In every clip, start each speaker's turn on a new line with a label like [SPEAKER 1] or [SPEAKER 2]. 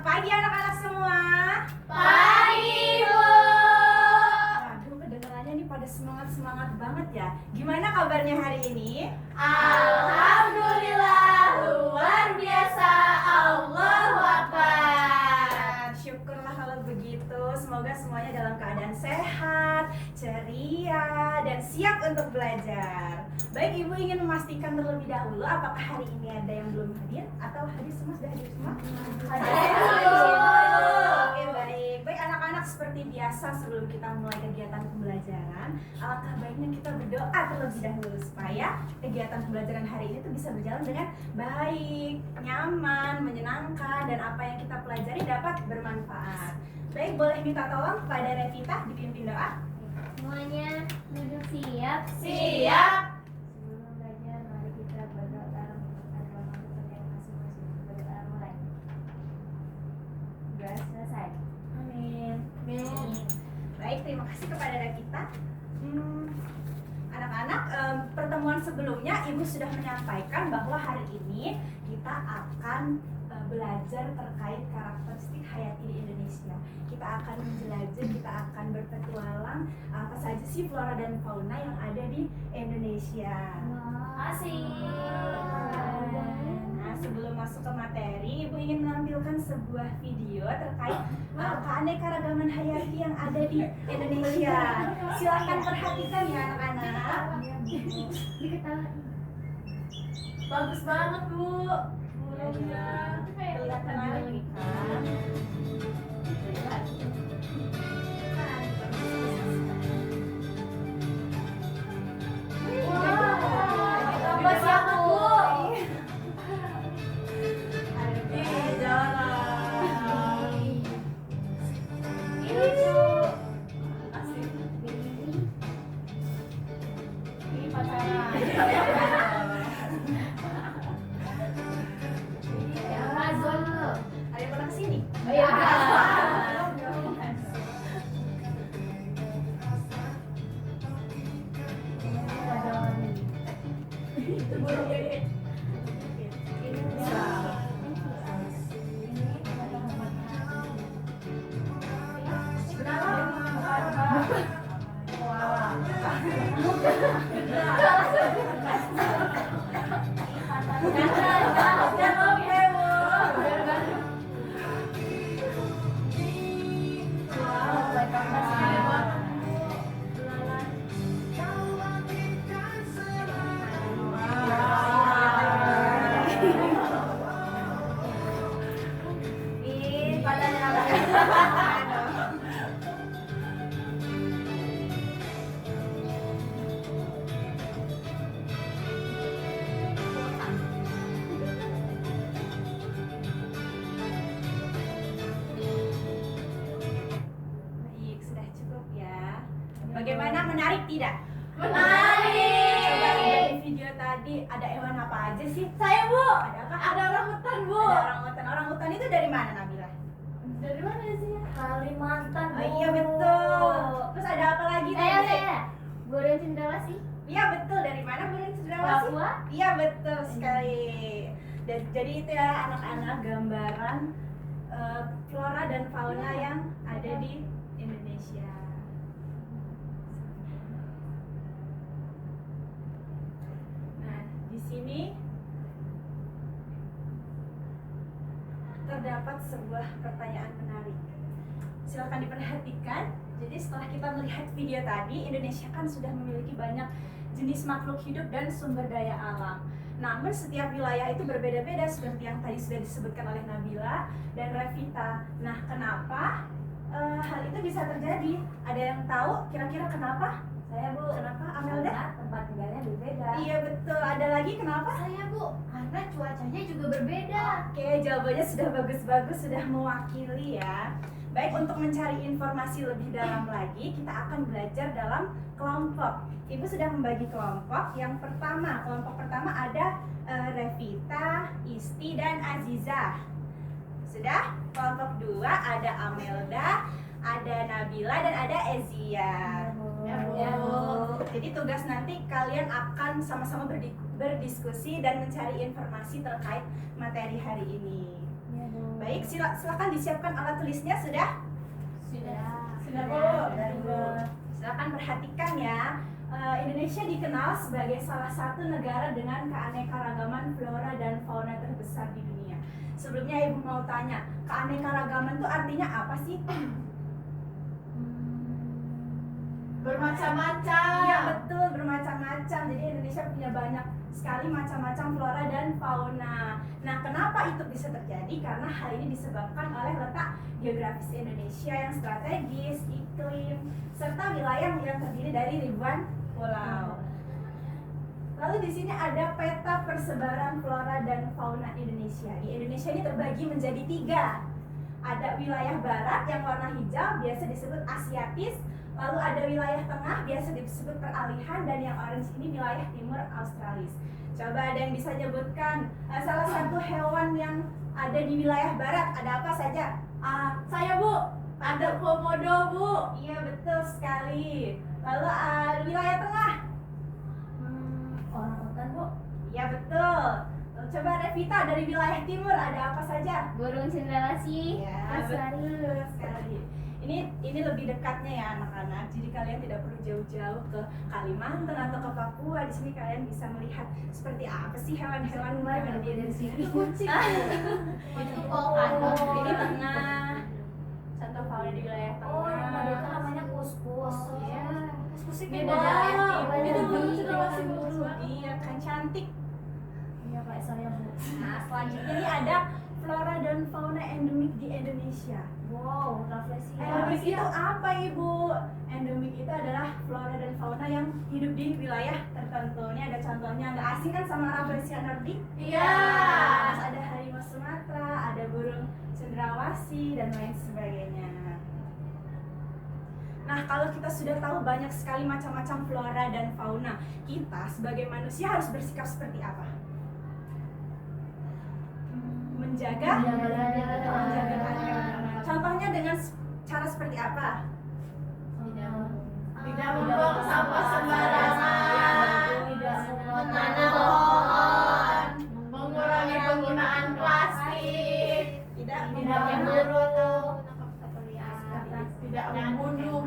[SPEAKER 1] Pagi anak-anak semua.
[SPEAKER 2] Pagi, Bu.
[SPEAKER 1] Waduh, kedengarannya nih pada semangat banget ya. Gimana kabarnya hari ini?
[SPEAKER 2] Alhamdulillah, luar biasa. Allahu Akbar.
[SPEAKER 1] Syukurlah kalau begitu. Semoga semuanya dalam keadaan sehat, ceria, dan siap untuk belajar. Baik, Ibu ingin memastikan terlebih dahulu apakah hari ini ada yang belum hadir atau hadir semua, sudah hadir semua? Oke, baik. Baik anak-anak, seperti biasa sebelum kita mulai kegiatan pembelajaran, alangkah baiknya kita berdoa terlebih dahulu supaya kegiatan pembelajaran hari ini tuh bisa berjalan dengan baik, nyaman, menyenangkan, dan apa yang kita pelajari dapat bermanfaat. Baik, boleh minta tolong kepada Revita dipimpin doa.
[SPEAKER 2] Semuanya duduk siap.
[SPEAKER 3] Siap.
[SPEAKER 2] Sebelum belajar, mari kita berdoa dalam agama yang masing-masing. Berdoa mulai. Sudah selesai.
[SPEAKER 1] Amin. Baik, terima kasih kepada Revita. Anak-anak, pertemuan sebelumnya Ibu sudah menyampaikan bahwa hari ini kita akan belajar terkait karakteristik hayati di Indonesia. Kita akan menjelajah, kita akan berpetualang apa saja sih flora dan fauna yang ada di Indonesia.
[SPEAKER 2] Asik.
[SPEAKER 1] Nah, sebelum masuk ke materi, Ibu ingin menampilkan sebuah video terkait keanekaragaman hayati yang ada di Indonesia. Silakan perhatikan ya anak-anak.
[SPEAKER 2] Diketahui.
[SPEAKER 3] Bagus banget, Bu. Burungnya.
[SPEAKER 1] Kelihatan lagi kan?
[SPEAKER 3] Tambah siap, Bu.
[SPEAKER 1] Ih,
[SPEAKER 3] jarang.
[SPEAKER 2] Ini tuh.
[SPEAKER 3] Asik.
[SPEAKER 2] Ini pacaran. Razon tuh.
[SPEAKER 1] Ada yang pernah kesini?
[SPEAKER 2] Oh iya.
[SPEAKER 3] Itu burung ini.
[SPEAKER 1] Ih, pada anak-anak. Baik, sudah cukup ya. Bagaimana, menarik tidak?
[SPEAKER 3] Menarik.
[SPEAKER 1] Coba lihat di video tadi, ada hewan apa aja sih?
[SPEAKER 3] Saya, Bu.
[SPEAKER 1] Ada apa?
[SPEAKER 3] Ada orangutan, Bu.
[SPEAKER 1] Ada orangutan. Orangutan itu dari mana, Nabila?
[SPEAKER 3] Dari mana sih? Kalimantan, Bu.
[SPEAKER 1] Oh iya betul. Terus ada apa lagi tadi?
[SPEAKER 2] Burung cendrawasih.
[SPEAKER 1] Iya betul. Dari mana burung cendrawasih?
[SPEAKER 2] Papua.
[SPEAKER 1] Iya betul sekali. Dan jadi itu ya anak-anak gambaran flora dan fauna yang ada di Indonesia. Nah, di sini terdapat sebuah pertanyaan menarik. Silakan diperhatikan. Jadi setelah kita melihat video tadi, Indonesia kan sudah memiliki banyak jenis makhluk hidup dan sumber daya alam. Namun setiap wilayah itu berbeda-beda seperti yang tadi sudah disebutkan oleh Nabila dan Revita. Nah, kenapa hal itu bisa terjadi? Ada yang tahu kira-kira kenapa?
[SPEAKER 2] Saya, Bu.
[SPEAKER 1] Kenapa, Amelda?
[SPEAKER 2] Karena tempat tinggalnya berbeda.
[SPEAKER 1] Iya betul. Ada lagi kenapa?
[SPEAKER 2] Saya, Bu. Karena cuacanya juga berbeda.
[SPEAKER 1] Oke, jawabannya sudah bagus-bagus, sudah mewakili ya. Baik, untuk mencari informasi lebih dalam lagi, kita akan belajar dalam kelompok. Ibu sudah membagi kelompok. Yang pertama, kelompok pertama ada Revita, Isti, dan Aziza. Sudah? Kelompok dua ada Amelda, ada Nabila, dan ada Ezia.
[SPEAKER 2] Ya, Bu.
[SPEAKER 1] Jadi tugas nanti kalian akan sama-sama berdiskusi dan mencari informasi terkait materi hari ini.
[SPEAKER 2] Iya, Bu.
[SPEAKER 1] Baik, silakan disiapkan alat tulisnya sudah?
[SPEAKER 3] Sudah Bu.
[SPEAKER 1] Silakan perhatikan ya. Indonesia dikenal sebagai salah satu negara dengan keanekaragaman flora dan fauna terbesar di dunia. Sebelumnya Ibu mau tanya, keanekaragaman itu artinya apa sih?
[SPEAKER 3] Bermacam-macam.
[SPEAKER 1] Iya betul, bermacam-macam. Jadi Indonesia punya banyak sekali macam-macam flora dan fauna. Nah, kenapa itu bisa terjadi? Karena hal ini disebabkan oleh letak geografis Indonesia yang strategis, iklim, serta wilayah yang terdiri dari ribuan pulau. Lalu di sini ada peta persebaran flora dan fauna Indonesia. Di Indonesia ini terbagi menjadi 3. Ada wilayah barat yang warna hijau, biasa disebut Asiatis. Lalu ada wilayah tengah, biasa disebut peralihan, dan yang orange ini wilayah timur Australis. Coba ada yang bisa nyebutkan salah satu hewan yang ada di wilayah barat, ada apa saja?
[SPEAKER 3] Saya Bu, ada komodo Bu.
[SPEAKER 1] Iya betul sekali. Lalu wilayah tengah?
[SPEAKER 2] Orang hutan, Bu.
[SPEAKER 1] Iya betul. Lalu coba Revita dari wilayah timur ada apa saja?
[SPEAKER 2] Burung cendrawasih.
[SPEAKER 1] Ya,
[SPEAKER 2] Lestari.
[SPEAKER 1] betul sekali. Ini lebih dekatnya ya anak-anak. Jadi kalian tidak perlu jauh-jauh ke Kalimantan atau ke Papua. Di sini kalian bisa melihat seperti apa sih hewan-hewan yang ada di sini.
[SPEAKER 3] Kucing.
[SPEAKER 1] Itu
[SPEAKER 3] Oh.
[SPEAKER 1] ini tengah. Contoh fauna di wilayah tengah.
[SPEAKER 2] Oh, yang tadi itu namanya kus-kus.
[SPEAKER 1] Iya.
[SPEAKER 2] Kus-kus itu
[SPEAKER 3] Beda
[SPEAKER 2] banyak.
[SPEAKER 3] jauh.
[SPEAKER 2] Banyak
[SPEAKER 3] Itu
[SPEAKER 2] di-
[SPEAKER 3] burung cendrawasih Bu.
[SPEAKER 1] Iya kan cantik.
[SPEAKER 2] Iya, Pak, saya, Bu.
[SPEAKER 1] Nah selanjutnya ini ada flora dan fauna endemik di Indonesia.
[SPEAKER 2] Wow, refleksi.
[SPEAKER 1] Endemik itu apa Ibu? Endemik itu adalah flora dan fauna yang hidup di wilayah tertentu. Ini ada contohnya, nggak asing kan sama Rafflesia nordic?
[SPEAKER 3] Iya.
[SPEAKER 1] Terus ada harimau Sumatera, ada burung cendrawasih dan lain sebagainya. Nah, kalau kita sudah tahu banyak sekali macam-macam flora dan fauna, kita sebagai manusia harus bersikap seperti apa? Menjaga keanekaragaman. Contohnya dengan cara seperti apa?
[SPEAKER 3] Tidak membuang sampah sembarangan.
[SPEAKER 2] Tidak
[SPEAKER 3] Menanam pohon. Mengurangi penggunaan plastik.
[SPEAKER 1] Tidak
[SPEAKER 3] Tidak memburu. Tidak membunuh.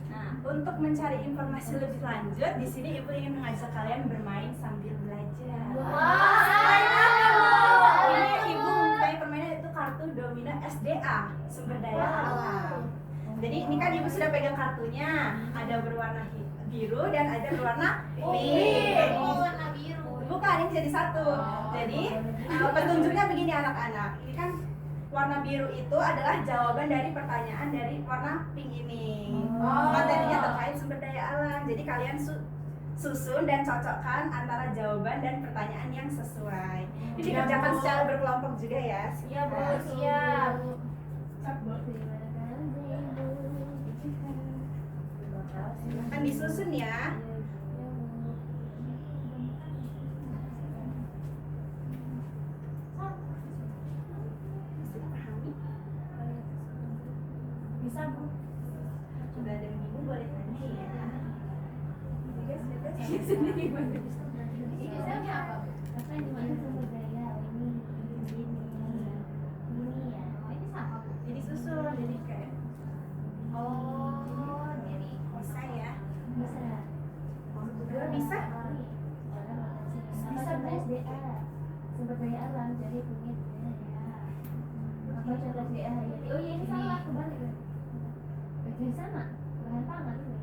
[SPEAKER 1] Nah, untuk mencari informasi lebih lanjut, di sini Ibu ingin mengajak kalian bermain sambil belajar. Ini Ibu mempunyai permainan itu kartu domino SDA, sumber daya alam. Jadi ini kan Ibu sudah pegang kartunya, ada berwarna biru dan ada berwarna pink.
[SPEAKER 3] Warna biru.
[SPEAKER 1] Bukan, ini jadi satu. Jadi petunjuknya begini anak-anak. Ini kan warna biru itu adalah jawaban dari pertanyaan dari warna pink ini. Materinya terkait sumber daya alam. Jadi kalian susun dan cocokkan antara jawaban dan pertanyaan yang sesuai. Ini dikerjakan secara berkelompok juga ya.
[SPEAKER 2] Iya, Bu, siap.
[SPEAKER 1] Akan disusun ya. Bisa dipahami?
[SPEAKER 2] Bisa, Bu.
[SPEAKER 1] Sudah ada yang bingung boleh tanya ya.
[SPEAKER 3] Biasanya apa?
[SPEAKER 2] Apa yang dimana sumber daya? Ini ya.
[SPEAKER 3] Oh, ini sama Bu.
[SPEAKER 1] Jadi susun, jadi kayak
[SPEAKER 3] Oh, jadi
[SPEAKER 1] bisa ya.
[SPEAKER 2] Bisa.
[SPEAKER 1] Dua bisa.
[SPEAKER 2] Bisa SDA. Sumber daya alam, jadi punya daya. Apa contoh SDA? Oh iya, ini salah, kebalik. Baju sama, bahan pangan ini.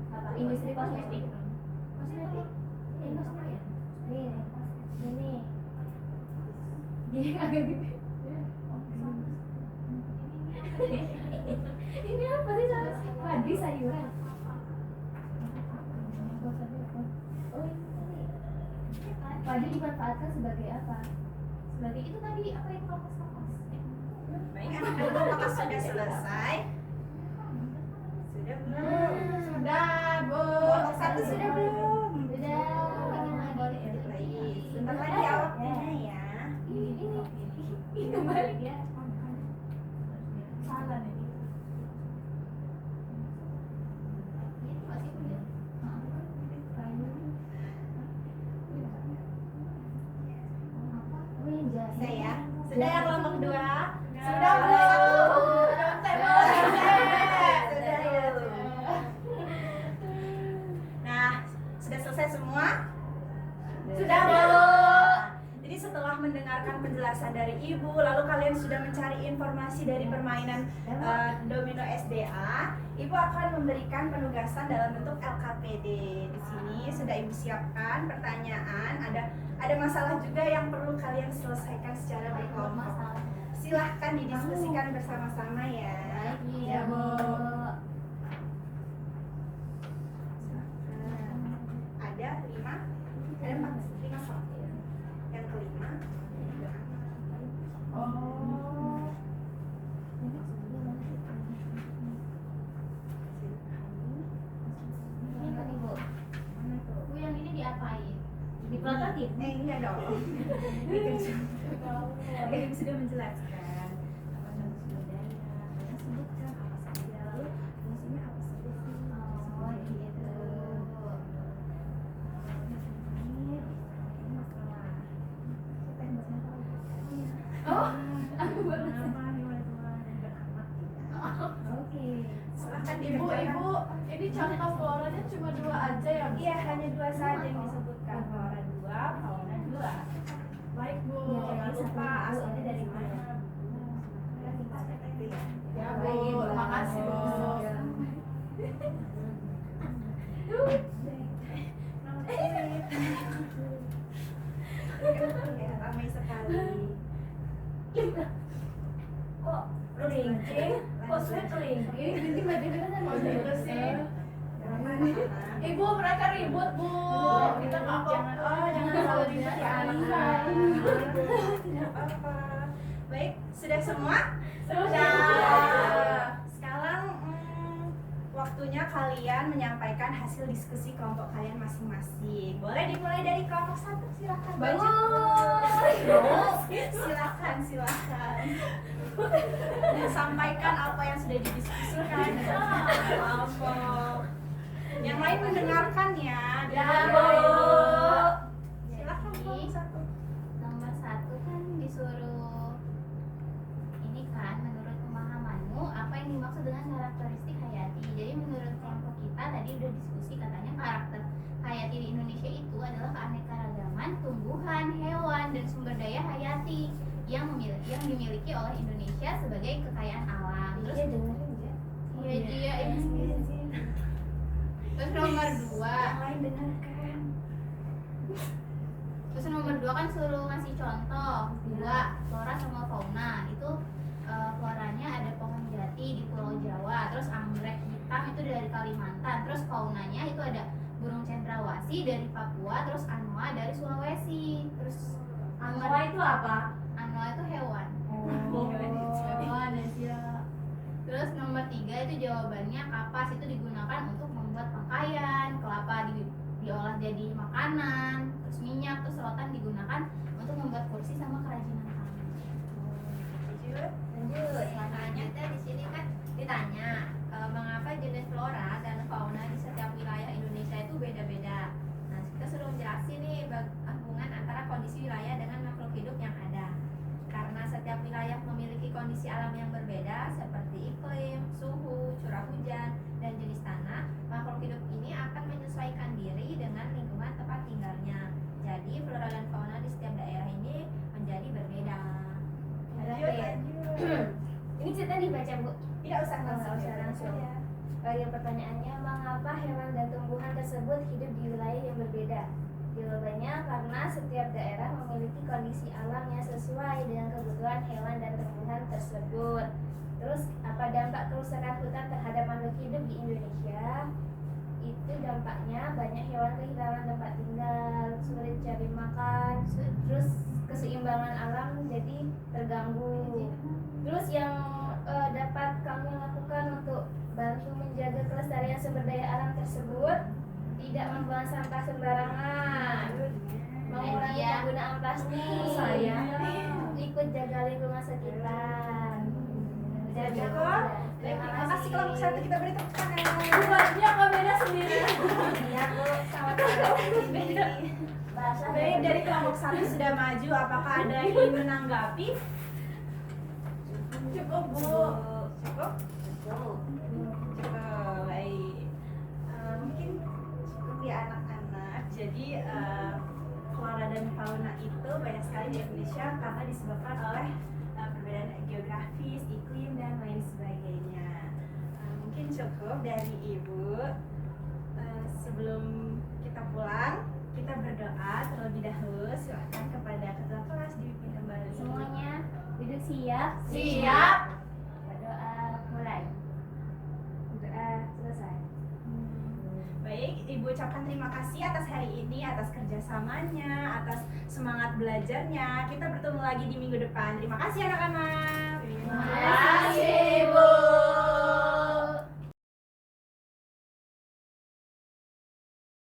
[SPEAKER 2] Apa? Industri kosmetik. Kosmetik. Ini kosmetik. Ini. Jadi agak gede. Ini apa sih soalnya? Padi sayuran. Oh ini. Padi dimanfaatkan sebagai apa?
[SPEAKER 3] sebagai itu tadi apa yang kapas-kapas?
[SPEAKER 1] Baik anak-anak, apakah sudah selesai? Sudah belum?
[SPEAKER 3] Sudah Bu.
[SPEAKER 1] Kelompok satu sudah belum?
[SPEAKER 2] Sudah.
[SPEAKER 1] Baik, sebentar lagi ya waktunya ya.
[SPEAKER 2] Ini kembali ya.
[SPEAKER 3] Salah nih. Ini masih punya.
[SPEAKER 2] Oh
[SPEAKER 1] Selesai ya. Sudah ya kelompok 2?
[SPEAKER 3] Sudah, Bu.
[SPEAKER 1] Sudah ya. Nah, sudah selesai semua?
[SPEAKER 3] Sudah, Bu.
[SPEAKER 1] Jadi setelah mendengarkan penjelasan dari Ibu, lalu kalian sudah mencari informasi dari permainan domino SDA, Ibu akan memberikan penugasan dalam bentuk LKPD. Di sini sudah Ibu siapkan pertanyaan, ada masalah juga yang perlu kalian selesaikan secara berkelompok. Silahkan didiskusikan bersama-sama ya.
[SPEAKER 2] Iya, Bu.
[SPEAKER 1] Ada 5, ada 5 soal. Yang kelima,
[SPEAKER 3] Oh.
[SPEAKER 2] Ini kan Ibu.
[SPEAKER 3] Bu, yang ini diapain?
[SPEAKER 2] Di prototipe.
[SPEAKER 1] iya dong. Oke, Ibu sudah menjelaskan apa nama sumber daya, kalian sebutkan apa saja, lalu fungsinya apa saja sih?
[SPEAKER 2] Oh, gitu.
[SPEAKER 1] Ini masalah. Siapa yang masalah?
[SPEAKER 3] Oh, aku baru.
[SPEAKER 1] Nama, hewan tua, dan beramat tidak.
[SPEAKER 2] Oke.
[SPEAKER 1] Silahkan
[SPEAKER 3] Ibu, ini contoh floranya cuma 2 aja ya? Bu?
[SPEAKER 1] Iya, hanya 2 saja yang disebutkan. Flora 2, fauna 2.
[SPEAKER 3] Baik, Bu.
[SPEAKER 1] Jangan lupa asalnya dari mana.
[SPEAKER 3] Ya, Bu. Makasih, Bu.
[SPEAKER 1] Ramai sekali.
[SPEAKER 2] Kok kelingking? Kok saya kelingking?
[SPEAKER 3] Nanti bagaimana mau gitu sih? Ibu, mereka ribut, Bu. Kita nggak
[SPEAKER 1] Jangan, jangan selalu dimaki anak-anak. Tidak apa-apa. Baik, sudah semua?
[SPEAKER 3] Sudah.
[SPEAKER 1] Sekarang waktunya kalian menyampaikan hasil diskusi kelompok kalian masing-masing. Boleh dimulai dari kelompok 1, silakan. Silakan. Sampaikan apa yang sudah didiskusikan dengan kelompok. Yang lain mendengarkan ya.
[SPEAKER 3] Ya,
[SPEAKER 1] Bu.
[SPEAKER 2] Silakan
[SPEAKER 1] Kelompok 1.
[SPEAKER 2] Nomor 1 kan disuruh ini kan, menurut pemahamanmu apa yang dimaksud dengan karakteristik hayati. Jadi menurut kelompok kita tadi udah diskusi, katanya karakter hayati di Indonesia itu adalah keanekaragaman tumbuhan, hewan, dan sumber daya hayati yang dimiliki oleh Indonesia sebagai kekayaan alam. Terus
[SPEAKER 1] dengerin ya.
[SPEAKER 2] iya dia ini. Terus nomor 2.
[SPEAKER 1] Yang lain dengarkan.
[SPEAKER 2] Terus nomor 2 kan suruh ngasih contoh 2 flora sama fauna. Itu floranya ada pohon jati di Pulau Jawa, terus anggrek hitam itu dari Kalimantan, terus faunanya itu ada burung cendrawasih dari Papua, terus anoa dari Sulawesi. Terus
[SPEAKER 3] Anoa itu apa?
[SPEAKER 2] anoa itu hewan.
[SPEAKER 3] Hewan Asia.
[SPEAKER 2] Terus nomor 3 itu jawabannya kapas itu digunakan untuk membuat pakaian, kelapa diolah jadi makanan, terus minyak, terus rotan digunakan untuk membuat kursi sama kerajinan tangan.
[SPEAKER 1] Lanjut.
[SPEAKER 4] Selanjutnya di sini kan ditanya mengapa jenis flora dan fauna di setiap wilayah Indonesia itu beda-beda. Nah, kita suruh menjelaskan nih hubungan antara kondisi wilayah dengan makhluk hidup yang ada. Karena setiap wilayah memiliki kondisi alam yang berbeda seperti iklim, suhu, curah hujan, dan jenis tanah, makhluk hidup ini akan menyesuaikan diri dengan lingkungan tempat tinggalnya. Jadi flora dan fauna di setiap daerah ini menjadi berbeda.
[SPEAKER 2] Ini cerita dibaca, Bu.
[SPEAKER 1] Tidak usah
[SPEAKER 2] langsung. Yang pertanyaannya, mengapa hewan dan tumbuhan tersebut hidup di wilayah yang berbeda? Jawabannya karena setiap daerah memiliki kondisi alam yang sesuai dengan kebutuhan hewan dan tumbuhan tersebut. Terus apa dampak kerusakan hutan terhadap makhluk hidup di Indonesia? Itu dampaknya banyak hewan kehilangan tempat tinggal, sulit cari makan, terus keseimbangan alam jadi terganggu. Terus yang dapat kami lakukan untuk bantu menjaga kelestarian sumber daya alam tersebut, tidak membuang sampah sembarangan, mengurangi penggunaan plastik, ikut jaga lingkungan sekitar.
[SPEAKER 1] Jaga kok. Terima kasih kelompok 1, kita beri tepuk tangan.
[SPEAKER 3] Buatnya kok beda sendiri.
[SPEAKER 1] Iya Bu, sama-sama ini.
[SPEAKER 2] Bahasa
[SPEAKER 1] Baik, dari kelompok 1 sudah maju, apakah ada yang ingin menanggapi?
[SPEAKER 3] Cukup Bu.
[SPEAKER 1] Cukup? Cukup, baik. Mungkin cukup ya anak-anak. Jadi flora dan fauna itu banyak sekali di Indonesia karena disebabkan oleh perbedaan geografis, iklim, dan lain sebagainya. Mungkin cukup dari Ibu. Sebelum kita pulang, kita berdoa terlebih dahulu. Silakan kepada ketua kelas dipimpin kembali.
[SPEAKER 2] semuanya duduk siap.
[SPEAKER 3] Siap.
[SPEAKER 2] Berdoa mulai. Doa selesai.
[SPEAKER 1] Baik, Ibu ucapkan terima kasih atas hari ini, atas kerjasamanya, atas semangat belajarnya. Kita bertemu lagi di minggu depan. Terima kasih anak-anak.
[SPEAKER 3] Terima kasih Bu.